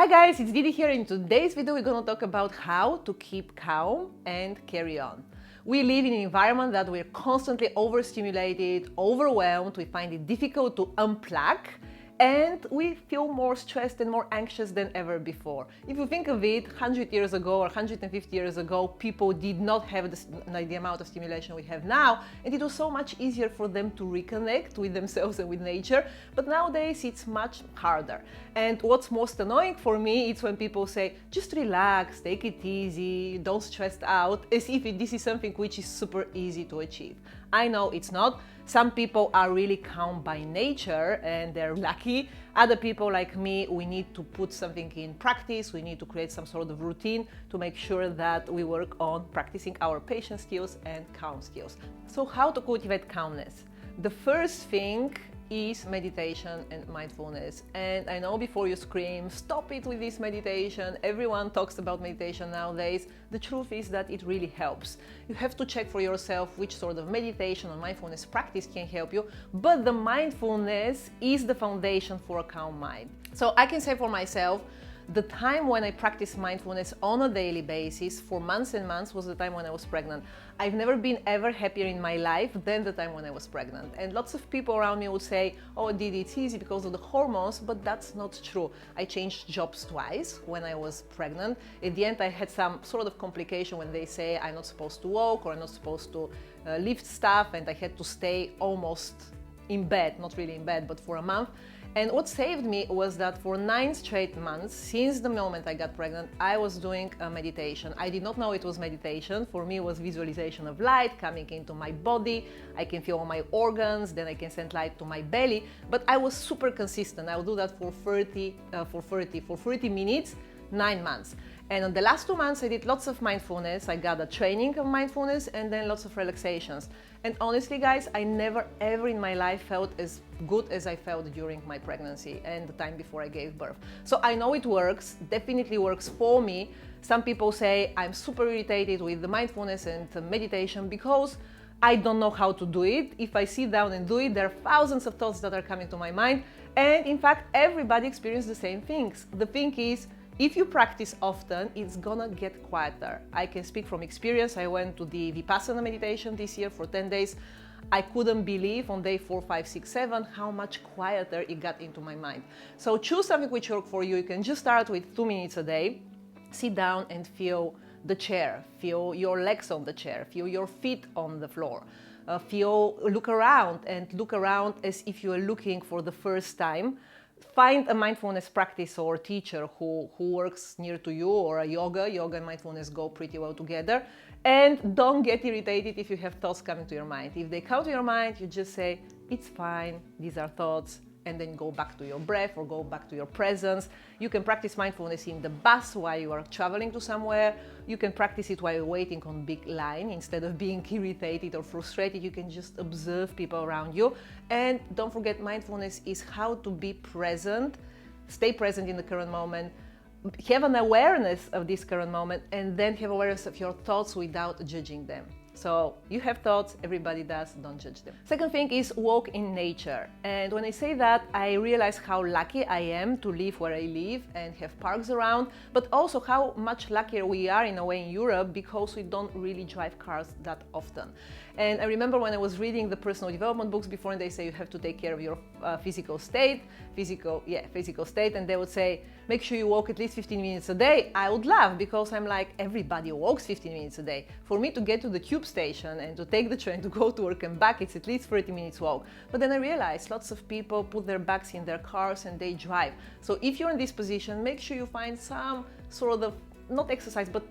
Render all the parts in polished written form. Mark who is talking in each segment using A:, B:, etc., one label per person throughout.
A: Hi guys, it's Didi here. In today's video we're going to talk about how to keep calm and carry on. We live in an environment that we're constantly overstimulated, overwhelmed, we find it difficult to unplug, and we feel more stressed and more anxious than ever before. If you think of it, 100 years ago or 150 years ago, people did not have the amount of stimulation we have now, and it was so much easier for them to reconnect with themselves and with nature. But nowadays it's much harder. And what's most annoying for me is when people say, just relax, take it easy, don't stress out, as if this is something which is super easy to achieve. I know it's not. Some people are really calm by nature and they're lucky. Other people like me, we need to put something in practice. We need to create some sort of routine to make sure that we work on practicing our patience skills and calm skills. So how to cultivate calmness? The first thing is meditation and mindfulness. And I know before you scream, stop it with this meditation. Everyone talks about meditation nowadays. The truth is that it really helps. You have to check for yourself which sort of meditation or mindfulness practice can help you, but the mindfulness is the foundation for a calm mind. So I can say for myself, the time when I practiced mindfulness on a daily basis for months and months was the time when I was pregnant. I've never been ever happier in my life than the time when I was pregnant. And lots of people around me would say, oh Didi, it's easy because of the hormones, but that's not true. I changed jobs twice when I was pregnant. At the end I had some sort of complication when they say I'm not supposed to walk or I'm not supposed to lift stuff, and I had to stay almost in bed, not really in bed, but for a month. And what saved me was that for 9 straight months, since the moment I got pregnant, I was doing a meditation. I did not know it was meditation. For me, it was visualization of light coming into my body. I can feel all my organs, then I can send light to my belly. But I was super consistent. I would do that for 30 minutes, 9 months. And on the last 2 months, I did lots of mindfulness. I got a training of mindfulness and then lots of relaxations. And honestly, guys, I never ever in my life felt as good as I felt during my pregnancy and the time before I gave birth. So I know it works, definitely works for me. Some people say I'm super irritated with the mindfulness and the meditation because I don't know how to do it. If I sit down and do it, there are thousands of thoughts that are coming to my mind. And in fact, everybody experiences the same things. The thing is, if you practice often, it's gonna get quieter. I can speak from experience. I went to the Vipassana meditation this year for 10 days. I couldn't believe on day 4, 5, 6, 7 how much quieter it got into my mind. So choose something which works for you. You can just start with 2 minutes a day. Sit down and feel the chair. Feel your legs on the chair. Feel your feet on the floor. Look around as if you are looking for the first time. Find a mindfulness practice or teacher who works near to you, or a yoga and mindfulness go pretty well together. And don't get irritated if you have thoughts coming to your mind. If they come to your mind, you just say, it's fine, these are thoughts, and then go back to your breath or go back to your presence. You can practice mindfulness in the bus while you are traveling to somewhere. You can practice it while you're waiting on a big line. Instead of being irritated or frustrated, you can just observe people around you. And don't forget, mindfulness is how to be present, stay present in the current moment, have an awareness of this current moment, and then have awareness of your thoughts without judging them. So you have thoughts, everybody does, don't judge them. Second thing is walk in nature. And when I say that, I realize how lucky I am to live where I live and have parks around, but also how much luckier we are in a way in Europe because we don't really drive cars that often. And I remember when I was reading the personal development books before, and they say you have to take care of your physical state, and they would say, make sure you walk at least 15 minutes a day. I would laugh because I'm like, everybody walks 15 minutes a day. For me to get to the tube station and to take the train to go to work and back, it's at least 30 minutes walk. But then I realized lots of people put their bags in their cars and they drive. So if you're in this position, make sure you find some sort of not exercise, but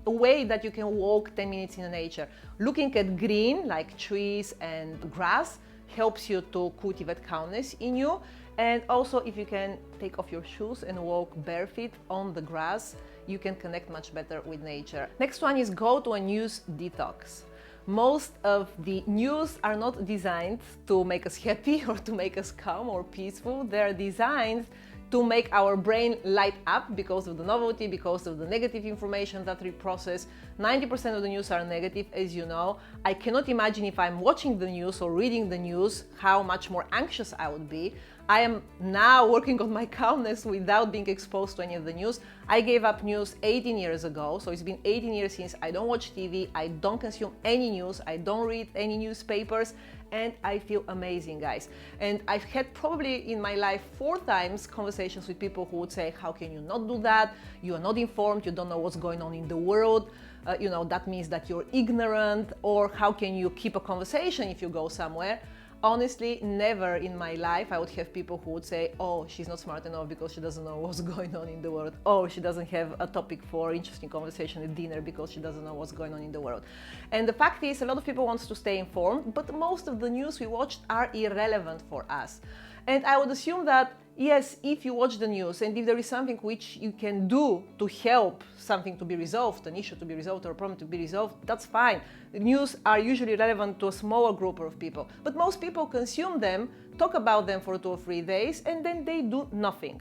A: a way that you can walk 10 minutes in the nature. Looking at green, like trees and grass, helps you to cultivate calmness in you. And also, if you can take off your shoes and walk barefoot on the grass, you can connect much better with nature. Next one is go to a news detox. Most of the news are not designed to make us happy or to make us calm or peaceful. They're designed to make our brain light up because of the novelty, because of the negative information that we process. 90% of the news are negative, as you know. I cannot imagine if I'm watching the news or reading the news how much more anxious I would be. I am now working on my calmness without being exposed to any of the news. I gave up news 18 years ago, so it's been 18 years since I don't watch TV, I don't consume any news, I don't read any newspapers, and I feel amazing, guys. And I've had probably in my life 4 times conversations with people who would say, how can you not do that? You are not informed, you don't know what's going on in the world. That means that you're ignorant, or how can you keep a conversation if you go somewhere? Honestly, never in my life I would have people who would say, oh, she's not smart enough because she doesn't know what's going on in the world. Oh, she doesn't have a topic for interesting conversation at dinner because she doesn't know what's going on in the world. And the fact is, a lot of people want to stay informed, but most of the news we watched are irrelevant for us. And I would assume that, yes, if you watch the news and if there is something which you can do to help something to be resolved, an issue to be resolved or a problem to be resolved, that's fine. The news are usually relevant to a smaller group of people. But most people consume them, talk about them for 2 or 3 days, and then they do nothing.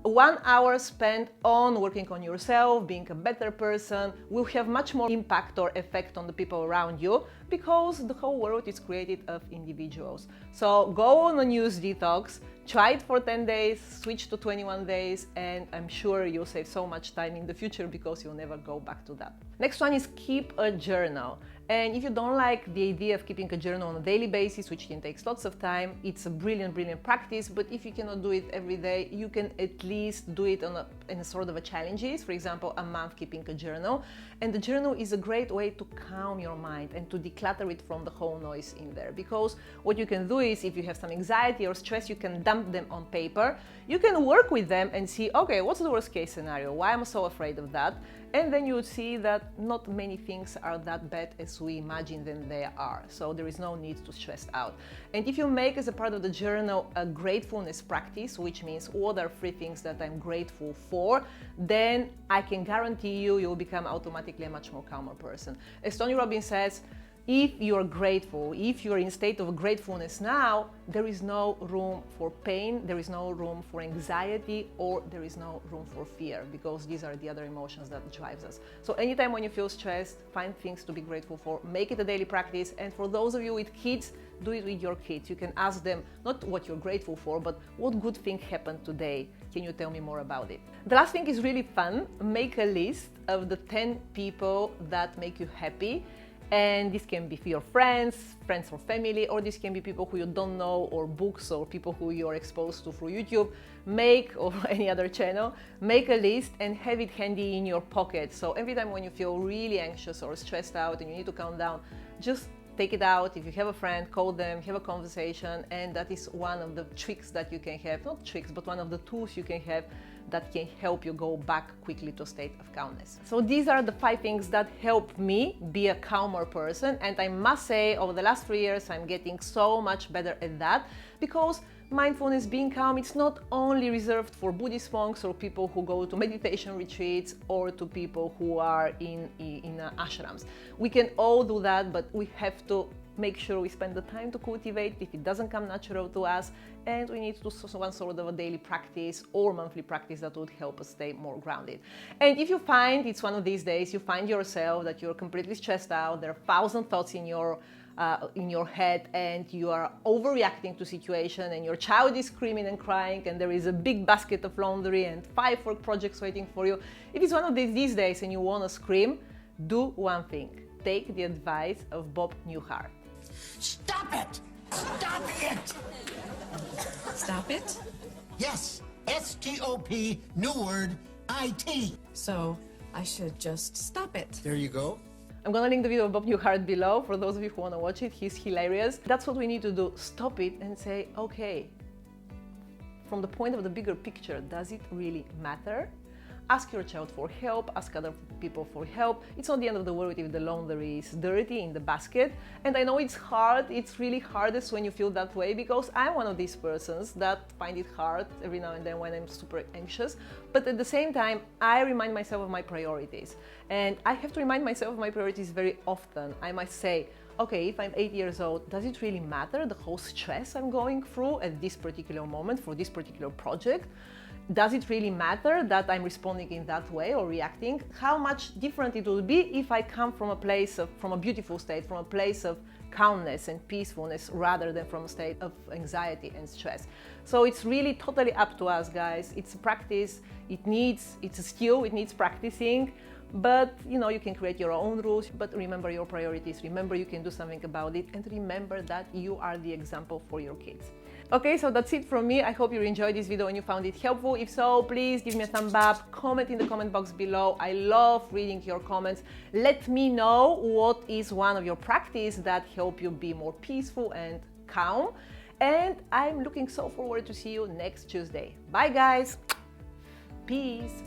A: 1 hour spent on working on yourself, being a better person, will have much more impact or effect on the people around you, because the whole world is created of individuals. So go on a news detox, try it for 10 days, switch to 21 days, and I'm sure you'll save so much time in the future because you'll never go back to that. Next one is keep a journal. And if you don't like the idea of keeping a journal on a daily basis, which can take lots of time, it's a brilliant practice. But if you cannot do it every day, you can at least do it in a sort of a challenges. For example, a month keeping a journal. And the journal is a great way to calm your mind and to declutter it from the whole noise in there. Because what you can do is, if you have some anxiety or stress, you can dump them on paper. You can work with them and see, okay, what's the worst case scenario? Why am I so afraid of that? And then you would see that not many things are that bad as we imagine them they are. So there is no need to stress out. And if you make as a part of the journal a gratefulness practice, which means what are 3 things that I'm grateful for, then I can guarantee you will become automatically a much more calmer person. As Tony Robbins says, if you are grateful, if you are in a state of gratefulness now, there is no room for pain, there is no room for anxiety, or there is no room for fear, because these are the other emotions that drives us. So anytime when you feel stressed, find things to be grateful for, make it a daily practice. And for those of you with kids, do it with your kids. You can ask them not what you're grateful for, but what good thing happened today? Can you tell me more about it? The last thing is really fun. Make a list of the 10 people that make you happy. And this can be your friends or family, or this can be people who you don't know, or books, or people who you're exposed to through YouTube. Or any other channel, make a list and have it handy in your pocket. So every time when you feel really anxious or stressed out and you need to calm down, just take it out. If you have a friend, call them, have a conversation, and that is one of the tricks that you can have, not tricks, but one of the tools you can have that can help you go back quickly to a state of calmness. So these are the 5 things that help me be a calmer person, and I must say over the last 3 years I'm getting so much better at that, because mindfulness, being calm, it's not only reserved for Buddhist monks or people who go to meditation retreats or to people who are in ashrams. We can all do that, but we have to make sure we spend the time to cultivate if it doesn't come natural to us, and we need to do one sort of a daily practice or monthly practice that would help us stay more grounded. And if you find it's one of these days, you find yourself that you're completely stressed out, there are 1,000 thoughts in your head, and you are overreacting to situation, and your child is screaming and crying, and there is a big basket of laundry and 5 work projects waiting for you. If it's one of these days and you want to scream, do one thing. Take the advice of Bob Newhart.
B: Stop it! Stop it!
C: Stop it?
B: Yes, S-T-O-P, new word, I-T.
C: So I should just stop it.
B: There you go.
A: I'm gonna link the video of Bob Newhart below for those of you who wanna watch it. He's hilarious. That's what we need to do. Stop it and say, okay, from the point of the bigger picture, does it really matter? Ask your child for help, ask other people for help. It's not the end of the world if the laundry is dirty in the basket. And I know it's hard, it's really hardest when you feel that way, because I'm one of these persons that find it hard every now and then when I'm super anxious. But at the same time, I remind myself of my priorities. And I have to remind myself of my priorities very often. I might say, okay, if I'm 8 years old, does it really matter the whole stress I'm going through at this particular moment for this particular project? Does it really matter that I'm responding in that way or reacting? How much different it will be if I come from a place of, from a beautiful state, from a place of calmness and peacefulness rather than from a state of anxiety and stress. So it's really totally up to us, guys. It's a practice, it's a skill, it needs practicing, but you know, you can create your own rules, but remember your priorities, remember you can do something about it, and remember that you are the example for your kids. Okay, so that's it from me. I hope you enjoyed this video and you found it helpful. If so, please give me a thumb up, comment in the comment box below. I love reading your comments. Let me know what is one of your practices that help you be more peaceful and calm. And I'm looking so forward to see you next Tuesday. Bye guys. Peace.